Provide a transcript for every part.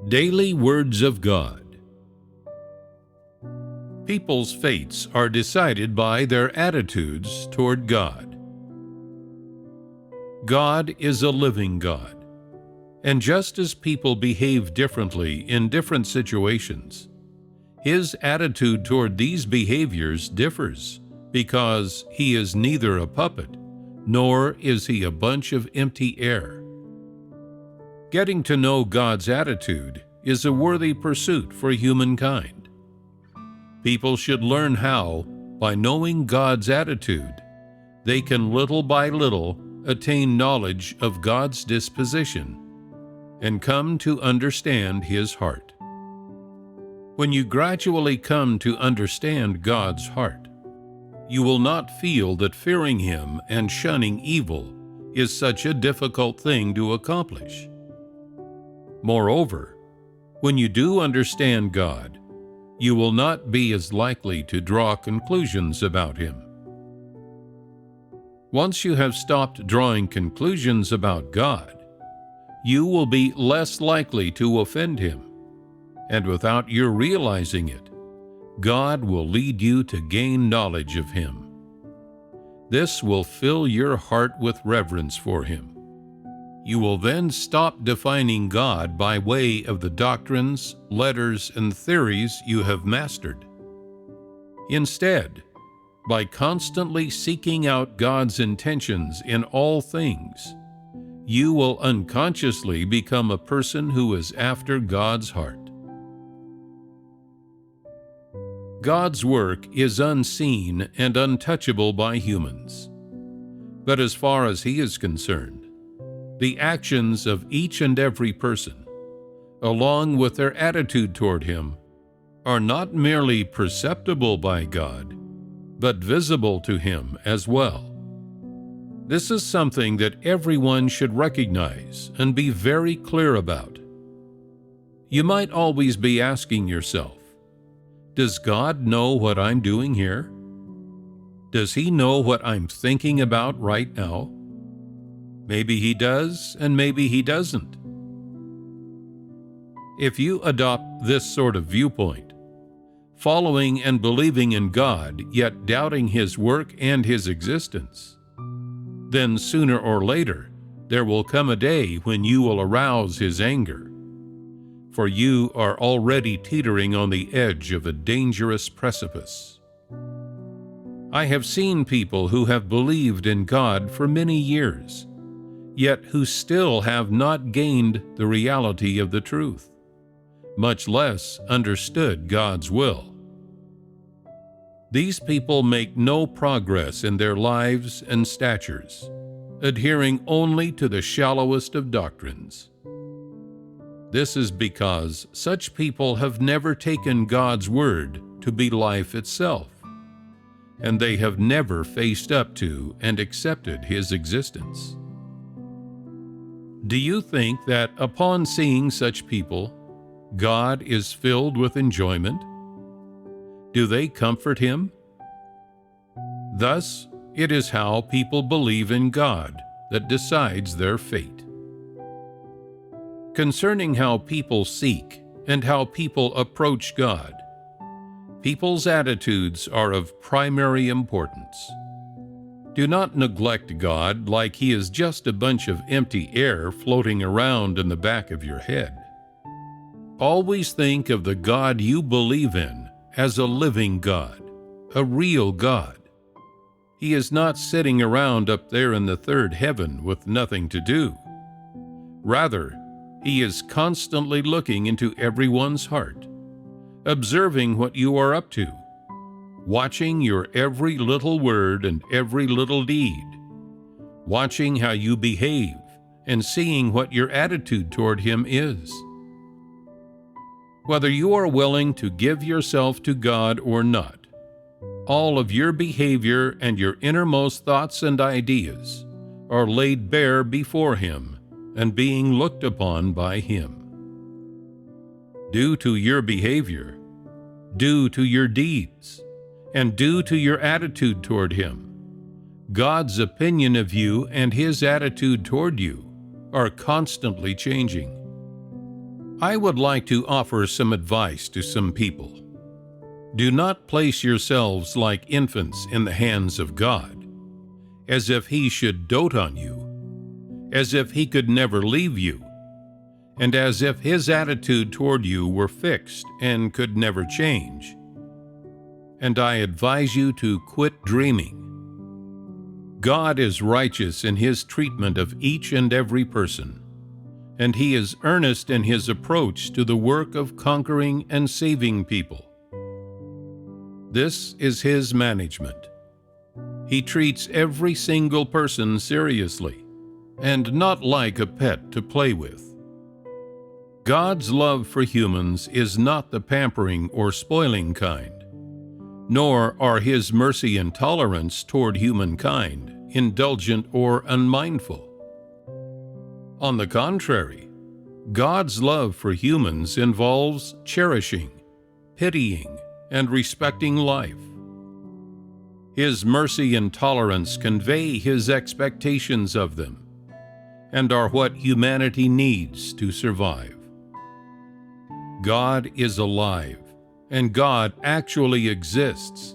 Daily Words of God. People's fates are decided by their attitudes toward God. God is a living God, and just as people behave differently in different situations, His attitude toward these behaviors differs because He is neither a puppet, nor is He a bunch of empty air. Getting to know God's attitude is a worthy pursuit for humankind. People should learn how, by knowing God's attitude, they can little by little attain knowledge of God's disposition and come to understand His heart. When you gradually come to understand God's heart, you will not feel that fearing Him and shunning evil is such a difficult thing to accomplish. Moreover, when you do understand God, you will not be as likely to draw conclusions about Him. Once you have stopped drawing conclusions about God, you will be less likely to offend Him, and without your realizing it, God will lead you to gain knowledge of Him. This will fill your heart with reverence for Him. You will then stop defining God by way of the doctrines, letters, and theories you have mastered. Instead, by constantly seeking out God's intentions in all things, you will unconsciously become a person who is after God's heart. God's work is unseen and untouchable by humans, but as far as He is concerned, the actions of each and every person, along with their attitude toward Him, are not merely perceptible by God, but visible to Him as well. This is something that everyone should recognize and be very clear about. You might always be asking yourself, does God know what I'm doing here? Does He know what I'm thinking about right now? Maybe He does, and maybe He doesn't. If you adopt this sort of viewpoint, following and believing in God, yet doubting His work and His existence, then sooner or later there will come a day when you will arouse His anger, for you are already teetering on the edge of a dangerous precipice. I have seen people who have believed in God for many years, yet who still have not gained the reality of the truth, much less understood God's will. These people make no progress in their lives and statures, adhering only to the shallowest of doctrines. This is because such people have never taken God's word to be life itself, and they have never faced up to and accepted His existence. Do you think that upon seeing such people, God is filled with enjoyment? Do they comfort Him? Thus, it is how people believe in God that decides their fate. Concerning how people seek and how people approach God, people's attitudes are of primary importance. Do not neglect God like He is just a bunch of empty air floating around in the back of your head. Always think of the God you believe in as a living God, a real God. He is not sitting around up there in the third heaven with nothing to do. Rather, He is constantly looking into everyone's heart, observing what you are up to, watching your every little word and every little deed, watching how you behave and seeing what your attitude toward Him is. Whether you are willing to give yourself to God or not, all of your behavior and your innermost thoughts and ideas are laid bare before Him and being looked upon by Him. Due to your behavior, due to your deeds, and due to your attitude toward Him, God's opinion of you and His attitude toward you are constantly changing. I would like to offer some advice to some people. Do not place yourselves like infants in the hands of God, as if He should dote on you, as if He could never leave you, and as if His attitude toward you were fixed and could never change. And I advise you to quit dreaming. God is righteous in His treatment of each and every person, and He is earnest in His approach to the work of conquering and saving people. This is His management. He treats every single person seriously, and not like a pet to play with. God's love for humans is not the pampering or spoiling kind, nor are His mercy and tolerance toward humankind indulgent or unmindful. On the contrary, God's love for humans involves cherishing, pitying, and respecting life. His mercy and tolerance convey His expectations of them, and are what humanity needs to survive. God is alive, and God actually exists.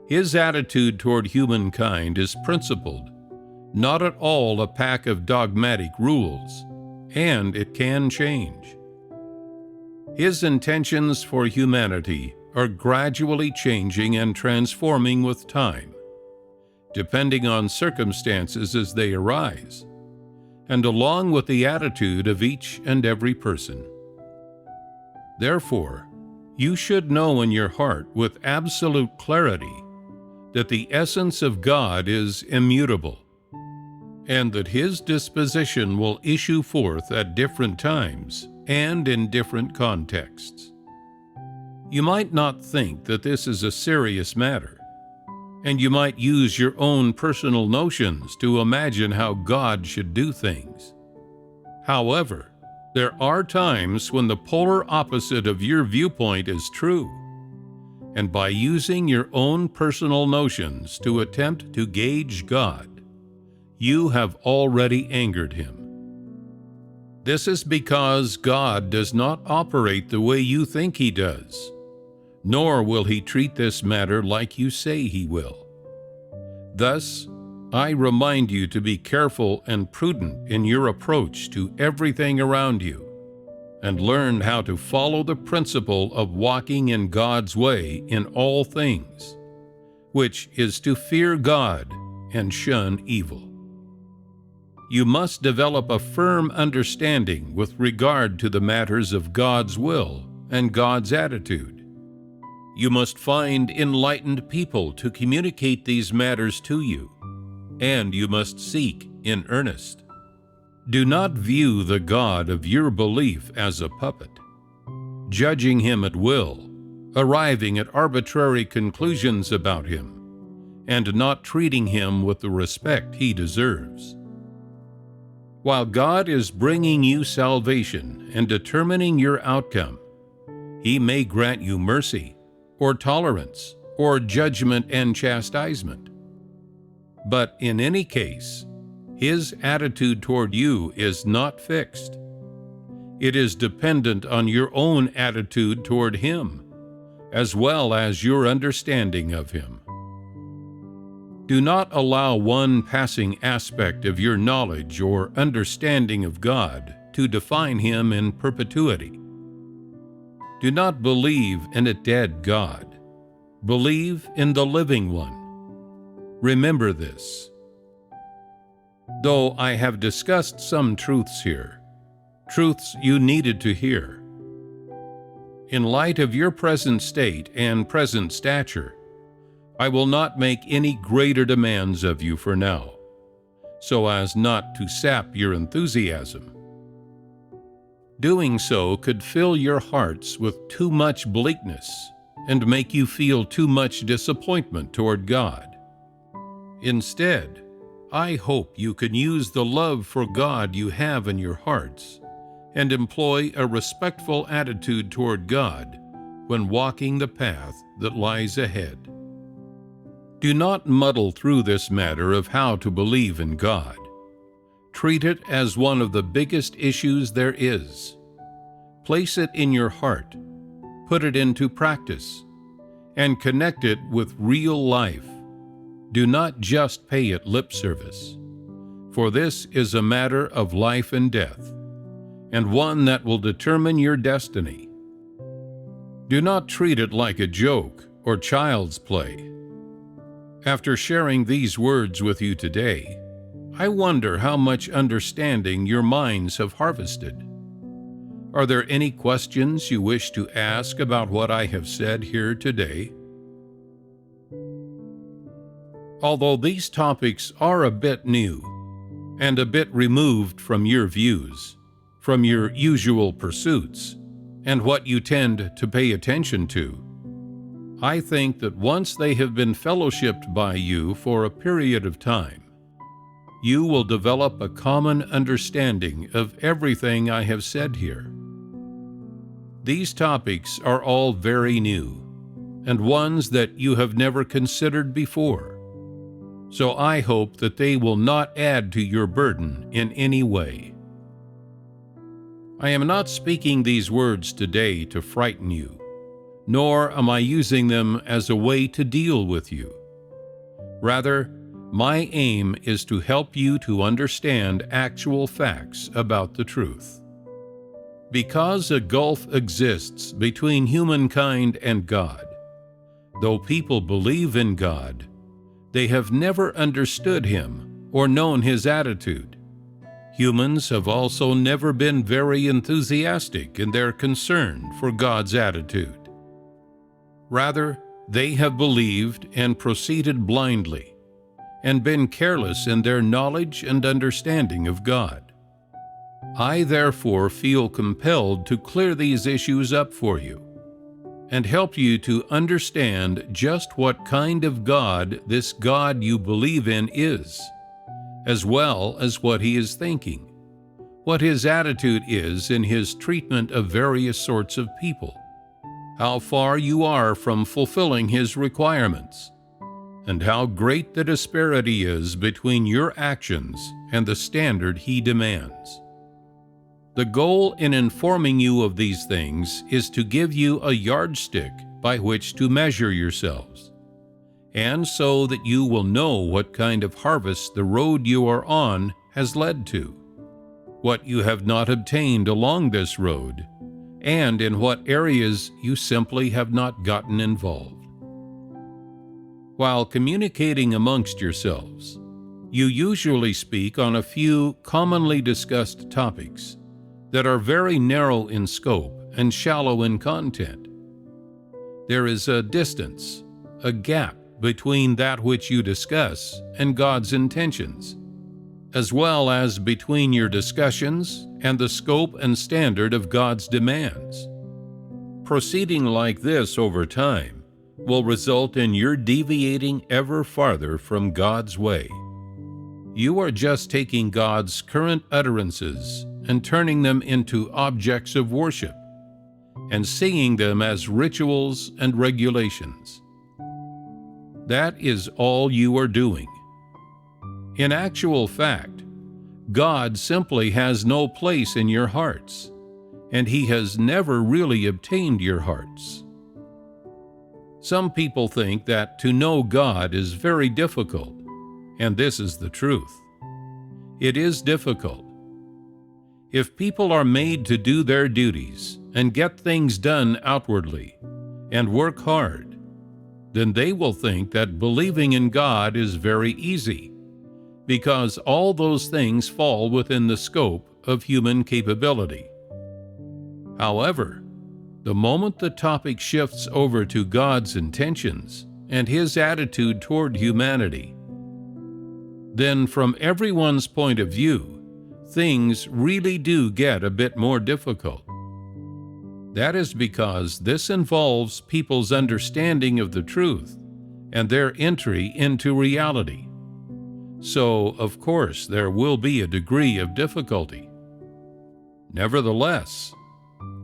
His attitude toward humankind is principled, not at all a pack of dogmatic rules, and it can change. His intentions for humanity are gradually changing and transforming with time, depending on circumstances as they arise, and along with the attitude of each and every person. Therefore, you should know in your heart with absolute clarity that the essence of God is immutable, and that His disposition will issue forth at different times and in different contexts. You might not think that this is a serious matter, and you might use your own personal notions to imagine how God should do things. However, there are times when the polar opposite of your viewpoint is true, and by using your own personal notions to attempt to gauge God, you have already angered Him. This is because God does not operate the way you think He does, nor will He treat this matter like you say He will. Thus, I remind you to be careful and prudent in your approach to everything around you, and learn how to follow the principle of walking in God's way in all things, which is to fear God and shun evil. You must develop a firm understanding with regard to the matters of God's will and God's attitude. You must find enlightened people to communicate these matters to you, and you must seek in earnest. Do not view the God of your belief as a puppet, judging Him at will, arriving at arbitrary conclusions about Him, and not treating Him with the respect He deserves. While God is bringing you salvation and determining your outcome, He may grant you mercy, or tolerance, or judgment and chastisement. But in any case, His attitude toward you is not fixed. It is dependent on your own attitude toward Him, as well as your understanding of Him. Do not allow one passing aspect of your knowledge or understanding of God to define Him in perpetuity. Do not believe in a dead God. Believe in the living one. Remember this. Though I have discussed some truths here, truths you needed to hear, in light of your present state and present stature, I will not make any greater demands of you for now, so as not to sap your enthusiasm. Doing so could fill your hearts with too much bleakness and make you feel too much disappointment toward God. Instead, I hope you can use the love for God you have in your hearts and employ a respectful attitude toward God when walking the path that lies ahead. Do not muddle through this matter of how to believe in God. Treat it as one of the biggest issues there is. place it in your heart, put it into practice, and connect it with real life. Do not just pay it lip service, for this is a matter of life and death, and one that will determine your destiny. Do not treat it like a joke or child's play. After sharing these words with you today, I wonder how much understanding your minds have harvested. Are there any questions you wish to ask about what I have said here today? Although these topics are a bit new and a bit removed from your views, from your usual pursuits, and what you tend to pay attention to, I think that once they have been fellowshipped by you for a period of time, you will develop a common understanding of everything I have said here. These topics are all very new, and ones that you have never considered before, so I hope that they will not add to your burden in any way. I am not speaking these words today to frighten you, nor am I using them as a way to deal with you. Rather, my aim is to help you to understand actual facts about the truth. Because a gulf exists between humankind and God, though people believe in God, they have never understood Him or known His attitude. Humans have also never been very enthusiastic in their concern for God's attitude. Rather, they have believed and proceeded blindly, and been careless in their knowledge and understanding of God. I therefore feel compelled to clear these issues up for you, and help you to understand just what kind of God this God you believe in is, as well as what He is thinking, what His attitude is in His treatment of various sorts of people, how far you are from fulfilling His requirements, and how great the disparity is between your actions and the standard He demands. The goal in informing you of these things is to give you a yardstick by which to measure yourselves, and so that you will know what kind of harvest the road you are on has led to, what you have not obtained along this road, and in what areas you simply have not gotten involved. While communicating amongst yourselves, you usually speak on a few commonly discussed topics that are very narrow in scope and shallow in content. There is a distance, a gap between that which you discuss and God's intentions, as well as between your discussions and the scope and standard of God's demands. Proceeding like this over time will result in your deviating ever farther from God's way. You are just taking God's current utterances and turning them into objects of worship, and seeing them as rituals and regulations. That is all you are doing. In actual fact, God simply has no place in your hearts, and He has never really obtained your hearts. Some people think that to know God is very difficult, and this is the truth. It is difficult. If people are made to do their duties and get things done outwardly and work hard, then they will think that believing in God is very easy, because all those things fall within the scope of human capability. However, the moment the topic shifts over to God's intentions and His attitude toward humanity, then from everyone's point of view, things really do get a bit more difficult. That is because this involves people's understanding of the truth and their entry into reality. So, of course, there will be a degree of difficulty. Nevertheless,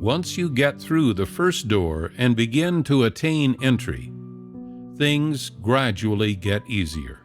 once you get through the first door and begin to attain entry, things gradually get easier.